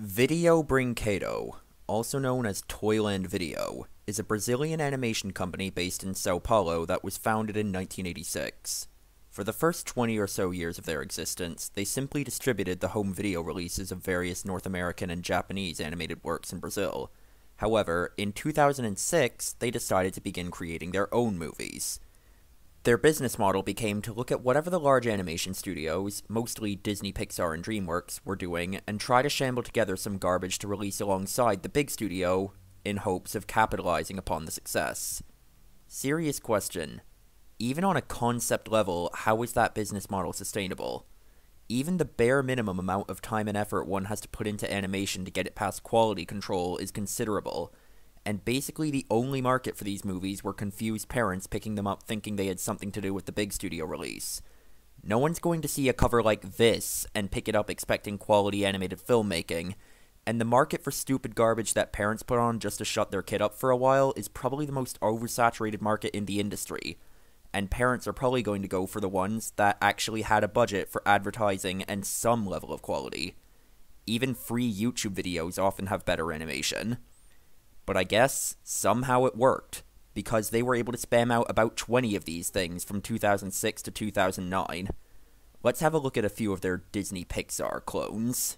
Video Brinquedo, also known as Toyland Video, is a Brazilian animation company based in Sao Paulo that was founded in 1986. For the first 20 or so years of their existence, they simply distributed the home video releases of various North American and Japanese animated works in Brazil. However, in 2006, they decided to begin creating their own movies. Their business model became to look at whatever the large animation studios, mostly Disney, Pixar, and DreamWorks, were doing, and try to shamble together some garbage to release alongside the big studio, in hopes of capitalizing upon the success. Serious question. Even on a concept level, how is that business model sustainable? Even the bare minimum amount of time and effort one has to put into animation to get it past quality control is considerable, and basically the only market for these movies were confused parents picking them up thinking they had something to do with the big studio release. No one's going to see a cover like this and pick it up expecting quality animated filmmaking, and the market for stupid garbage that parents put on just to shut their kid up for a while is probably the most oversaturated market in the industry, and parents are probably going to go for the ones that actually had a budget for advertising and some level of quality. Even free YouTube videos often have better animation. But I guess, somehow it worked, because they were able to spam out about 20 of these things from 2006 to 2009. Let's have a look at a few of their Disney Pixar clones.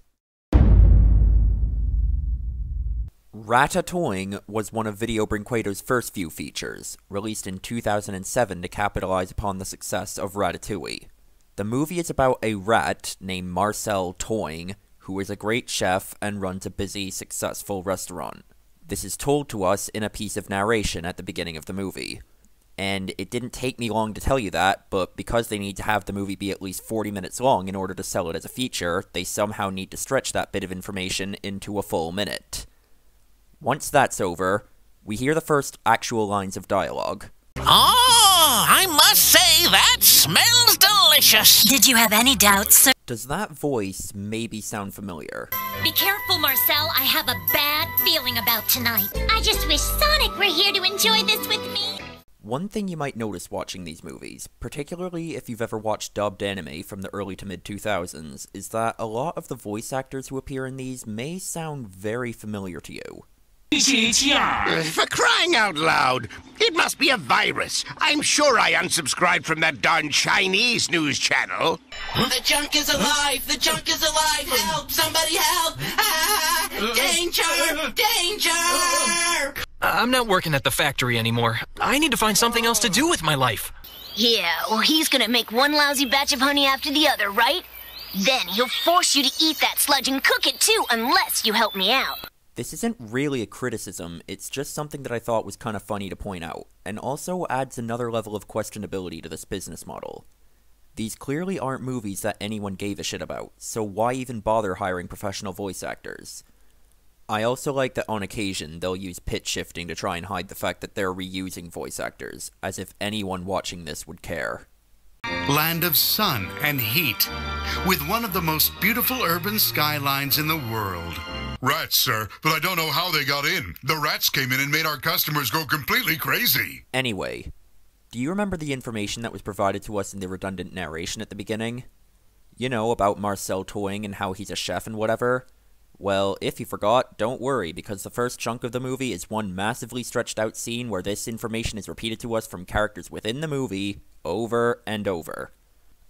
Ratatouille was one of Video Brinquedo's first few features, released in 2007 to capitalize upon the success of Ratatouille. The movie is about a rat named Marcel Toying, who is a great chef and runs a busy, successful restaurant. This is told to us in a piece of narration at the beginning of the movie. And it didn't take me long to tell you that, but because they need to have the movie be at least 40 minutes long in order to sell it as a feature, they somehow need to stretch that bit of information into a full minute. Once that's over, we hear the first actual lines of dialogue. Oh, I must say that smells delicious. Did you have any doubts, sir? Does that voice maybe sound familiar? Be careful, Marcel. I have a bad feeling about tonight. I just wish Sonic were here to enjoy this with me. One thing you might notice watching these movies, particularly if you've ever watched dubbed anime from the early to mid-2000s, is that a lot of the voice actors who appear in these may sound very familiar to you. For crying out loud! It must be a virus. I'm sure I unsubscribed from that darn Chinese news channel. The junk is alive! The junk is alive! Help! Somebody help! Ah! Danger! Danger! I'm not working at the factory anymore. I need to find something else to do with my life. Yeah, well, he's gonna make one lousy batch of honey after the other, right? Then he'll force you to eat that sludge and cook it too, unless you help me out. This isn't really a criticism, it's just something that I thought was kind of funny to point out, and also adds another level of questionability to this business model. These clearly aren't movies that anyone gave a shit about, so why even bother hiring professional voice actors? I also like that on occasion they'll use pitch shifting to try and hide the fact that they're reusing voice actors, as if anyone watching this would care. Land of sun and heat, with one of the most beautiful urban skylines in the world. Rats, sir, but I don't know how they got in. The rats came in and made our customers go completely crazy. Anyway, do you remember the information that was provided to us in the redundant narration at the beginning? You know, about Marcel Toying and how he's a chef and whatever? Well, if you forgot, don't worry, because the first chunk of the movie is one massively stretched out scene where this information is repeated to us from characters within the movie, over and over.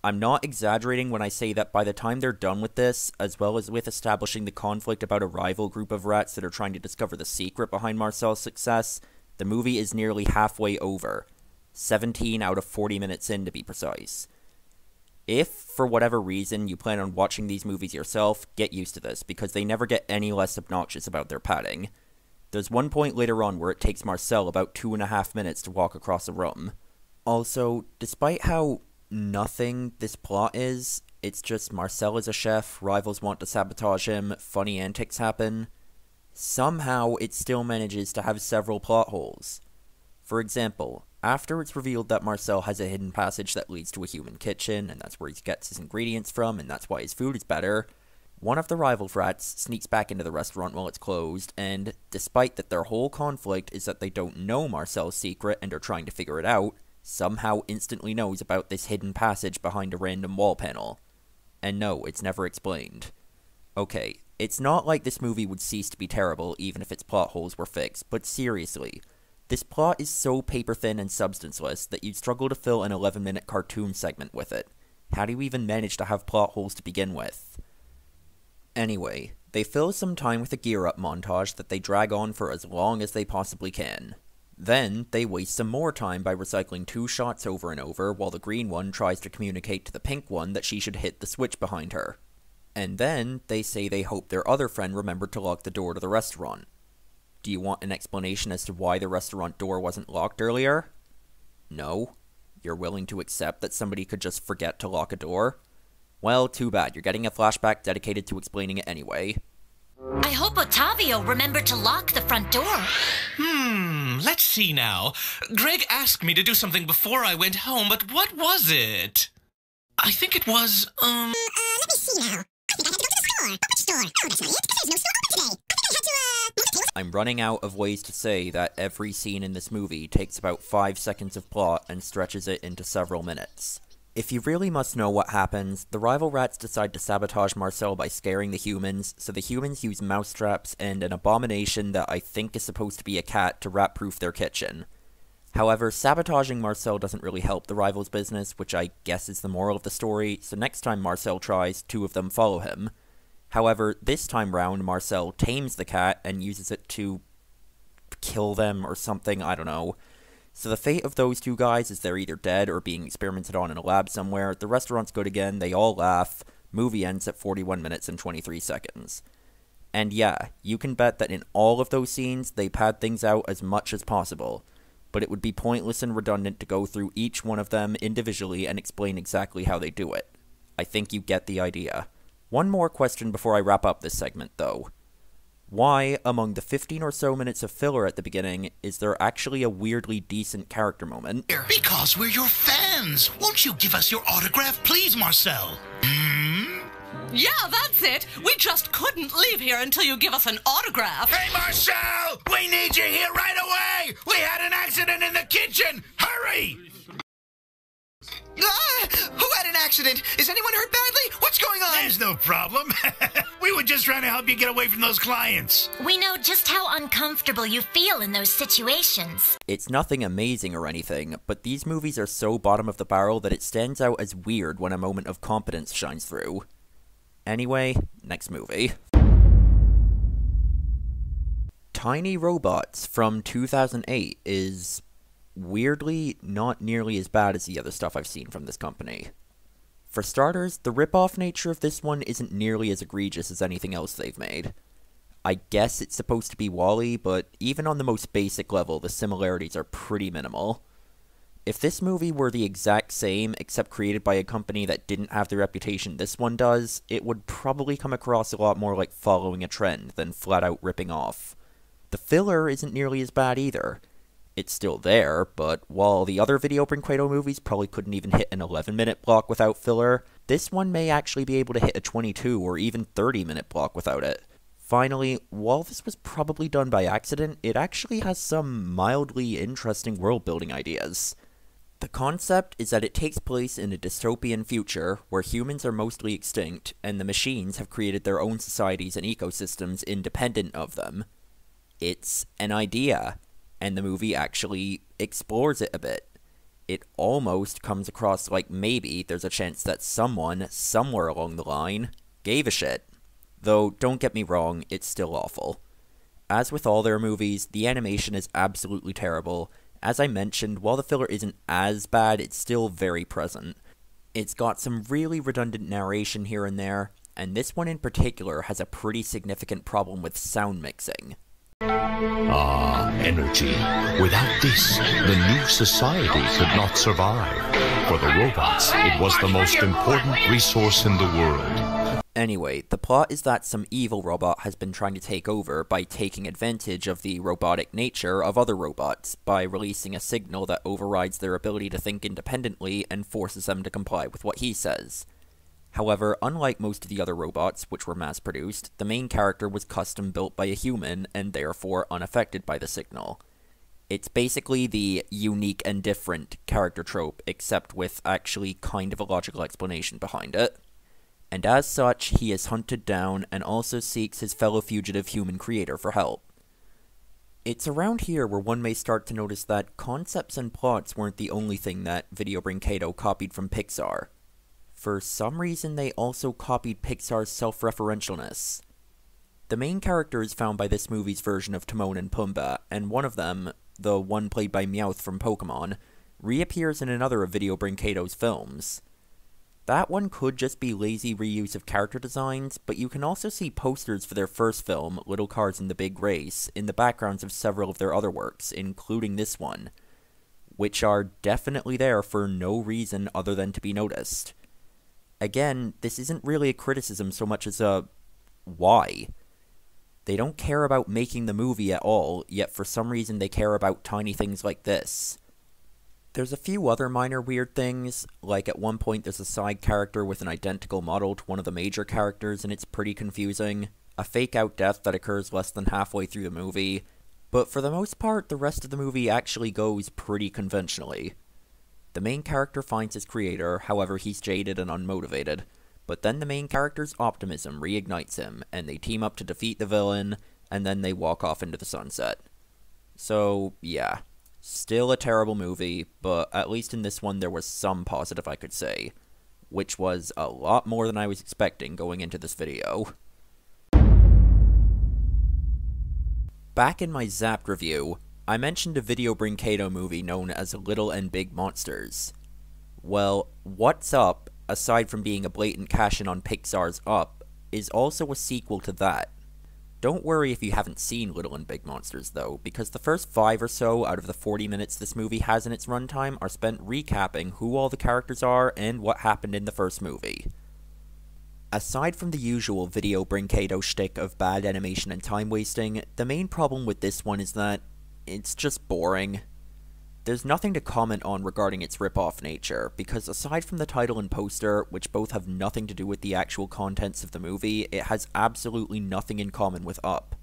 I'm not exaggerating when I say that by the time they're done with this, as well as with establishing the conflict about a rival group of rats that are trying to discover the secret behind Marcel's success, the movie is nearly halfway over. 17 out of 40 minutes in, to be precise. If, for whatever reason, you plan on watching these movies yourself, get used to this, because they never get any less obnoxious about their padding. There's one point later on where it takes Marcel about 2.5 minutes to walk across a room. Also, despite how nothing this plot is, it's just Marcel is a chef, rivals want to sabotage him, funny antics happen, somehow it still manages to have several plot holes. For example, after it's revealed that Marcel has a hidden passage that leads to a human kitchen, and that's where he gets his ingredients from, and that's why his food is better, one of the rival rats sneaks back into the restaurant while it's closed, and despite that their whole conflict is that they don't know Marcel's secret and are trying to figure it out, somehow instantly knows about this hidden passage behind a random wall panel. And no, it's never explained. Okay, It's not like this movie would cease to be terrible even if its plot holes were fixed, but seriously, this plot is so paper-thin and substanceless that you'd struggle to fill an 11-minute cartoon segment with it. How do you even manage to have plot holes to begin with? Anyway, they fill some time with a gear-up montage that they drag on for as long as they possibly can. Then, they waste some more time by recycling 2 shots over and over while the green one tries to communicate to the pink one that she should hit the switch behind her. And then, they say they hope their other friend remembered to lock the door to the restaurant. Do you want an explanation as to why the restaurant door wasn't locked earlier? No? You're willing to accept that somebody could just forget to lock a door? Well, too bad. You're getting a flashback dedicated to explaining it anyway. I hope Otavio remembered to lock the front door. Let's see now. Greg asked me to do something before I went home, but what was it? I think it was, Let me see now. I think I had to go to the store. But which store? Oh, that's not it, because there's no store open today. I think I had to, I'm running out of ways to say that every scene in this movie takes about 5 seconds of plot and stretches it into several minutes. If you really must know what happens, the rival rats decide to sabotage Marcel by scaring the humans, so the humans use mousetraps and an abomination that I think is supposed to be a cat to rat-proof their kitchen. However, sabotaging Marcel doesn't really help the rivals' business, which I guess is the moral of the story, so next time Marcel tries, 2 of them follow him. However, this time round, Marcel tames the cat and uses it to kill them or something, I don't know. So the fate of those 2 guys is they're either dead or being experimented on in a lab somewhere, the restaurant's good again, they all laugh, movie ends at 41 minutes and 23 seconds. And yeah, you can bet that in all of those scenes, they pad things out as much as possible. But it would be pointless and redundant to go through each one of them individually and explain exactly how they do it. I think you get the idea. One more question before I wrap up this segment, though. Why, among the 15 or so minutes of filler at the beginning, is there actually a weirdly decent character moment? Because we're your fans. Won't you give us your autograph, please, Marcel? Yeah, that's it. We just couldn't leave here until you give us an autograph. Hey, Marcel! We need you here right away! We had an accident in the kitchen! Hurry! Who had an accident? Is anyone hurt badly? What's going on? There's no problem. We were just trying to help you get away from those clients. We know just how uncomfortable you feel in those situations. It's nothing amazing or anything, but these movies are so bottom of the barrel that it stands out as weird when a moment of competence shines through. Anyway, next movie. Tiny Robots from 2008 is weirdly not nearly as bad as the other stuff I've seen from this company. For starters, the rip-off nature of this one isn't nearly as egregious as anything else they've made. I guess it's supposed to be WALL-E, but even on the most basic level, the similarities are pretty minimal. If this movie were the exact same, except created by a company that didn't have the reputation this one does, it would probably come across a lot more like following a trend than flat-out ripping off. The filler isn't nearly as bad either. It's still there, but while the other Video Brinquedo movies probably couldn't even hit an 11-minute block without filler, this one may actually be able to hit a 22 or even 30-minute block without it. Finally, while this was probably done by accident, it actually has some mildly interesting world-building ideas. The concept is that it takes place in a dystopian future where humans are mostly extinct and the machines have created their own societies and ecosystems independent of them. It's an idea, and the movie actually explores it a bit. It almost comes across like maybe there's a chance that someone, somewhere along the line, gave a shit. Though, don't get me wrong, it's still awful. As with all their movies, the animation is absolutely terrible. As I mentioned, while the filler isn't as bad, it's still very present. It's got some really redundant narration here and there, and this one in particular has a pretty significant problem with sound mixing. Energy. Without this, the new society could not survive. For the robots, it was the most important resource in the world. Anyway, the plot is that some evil robot has been trying to take over by taking advantage of the robotic nature of other robots by releasing a signal that overrides their ability to think independently and forces them to comply with what he says. However, unlike most of the other robots, which were mass-produced, the main character was custom-built by a human and therefore unaffected by the signal. It's basically the unique and different character trope, except with actually kind of a logical explanation behind it. and as such, he is hunted down and also seeks his fellow fugitive human creator for help. It's around here where one may start to notice that concepts and plots weren't the only thing that Video Brain Kato copied from Pixar. For some reason, they also copied Pixar's self-referentialness. The main character is found by this movie's version of Timon and Pumbaa, and one of them, the one played by Meowth from Pokemon, reappears in another of Video Brain Kato's films. That one could just be lazy reuse of character designs, but you can also see posters for their first film, Little Cars in the Big Race, in the backgrounds of several of their other works, including this one, which are definitely there for no reason other than to be noticed. Again, this isn't really a criticism so much as a why. They don't care about making the movie at all, yet for some reason they care about tiny things like this. There's a few other minor weird things, like at one point there's a side character with an identical model to one of the major characters and it's pretty confusing, a fake-out death that occurs less than halfway through the movie, but for the most part the rest of the movie actually goes pretty conventionally. The main character finds his creator, however he's jaded and unmotivated, but then the main character's optimism reignites him, and they team up to defeat the villain, and then they walk off into the sunset. So, yeah. Still a terrible movie, but at least in this one there was some positive I could say, which was a lot more than I was expecting going into this video. Back in my Zapped review, I mentioned a Video Brain Kato movie known as Little and Big Monsters. Well, What's Up, aside from being a blatant cash-in on Pixar's Up, is also a sequel to that. Don't worry if you haven't seen Little and Big Monsters, though, because the first 5 or so out of the 40 minutes this movie has in its runtime are spent recapping who all the characters are and what happened in the first movie. Aside from the usual Video Brain Kato shtick of bad animation and time wasting, the main problem with this one is that it's just boring. There's nothing to comment on regarding its rip-off nature, because aside from the title and poster, which both have nothing to do with the actual contents of the movie, it has absolutely nothing in common with Up.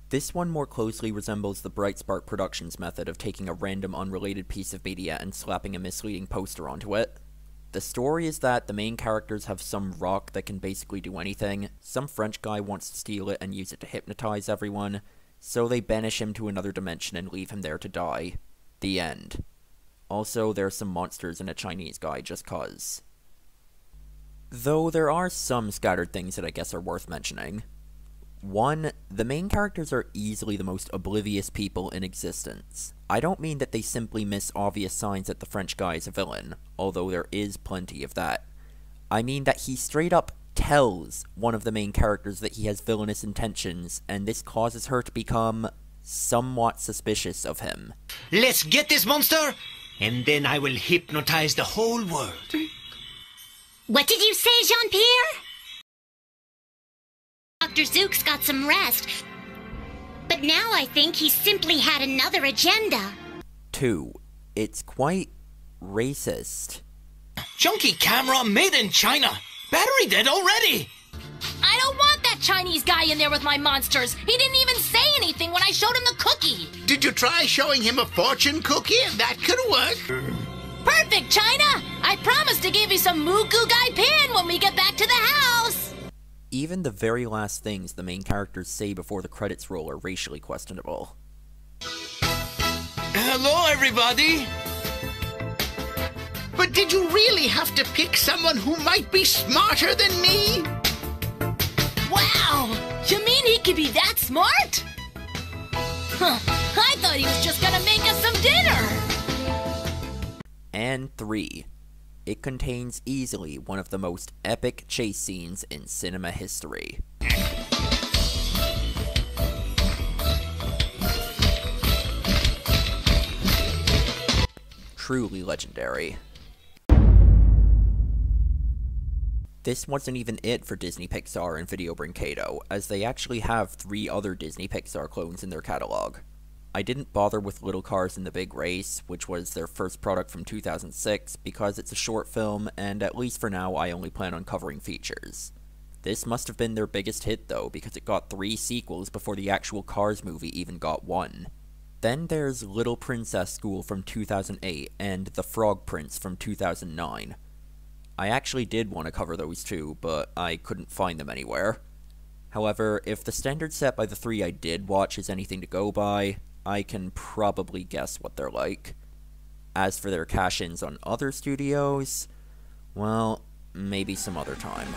This one more closely resembles the Brightspark Productions method of taking a random unrelated piece of media and slapping a misleading poster onto it. The story is that the main characters have some rock that can basically do anything, some French guy wants to steal it and use it to hypnotize everyone, so they banish him to another dimension and leave him there to die. The end. Also, there are some monsters and a Chinese guy just cause. Though there are some scattered things that I guess are worth mentioning. 1. The main characters are easily the most oblivious people in existence. I don't mean that they simply miss obvious signs that the French guy is a villain, although there is plenty of that. I mean that he straight up tells one of the main characters that he has villainous intentions, and this causes her to become somewhat suspicious of him. Let's get this monster, and then I will hypnotize the whole world. What did you say, Jean-Pierre? Dr. Zook's got some rest, but now I think he simply had another agenda. 2. It's quite racist. Junky camera made in China. Battery dead already. I don't want that Chinese guy in there with my monsters. He didn't even say anything when I showed him the cookie. Did you try showing him a fortune cookie? That could work. Perfect, China! I promise to give you some Moo Goo Gai Pin when we get back to the house! Even the very last things the main characters say before the credits roll are racially questionable. Hello, everybody! But did you really have to pick someone who might be smarter than me? Wow! You mean he could be that smart? Huh, I thought he was just gonna make us some dinner! And 3. It contains easily one of the most epic chase scenes in cinema history. Truly legendary. This wasn't even it for Disney Pixar and Video Brain Kato, as they actually have 3 other Disney Pixar clones in their catalog. I didn't bother with Little Cars in the Big Race, which was their first product from 2006, because it's a short film, and at least for now I only plan on covering features. This must have been their biggest hit though, because it got 3 sequels before the actual Cars movie even got 1. Then there's Little Princess School from 2008, and The Frog Prince from 2009. I actually did want to cover those two, but I couldn't find them anywhere. However, if the standard set by the three I did watch is anything to go by, I can probably guess what they're like. As for their cash-ins on other studios, well, maybe some other time.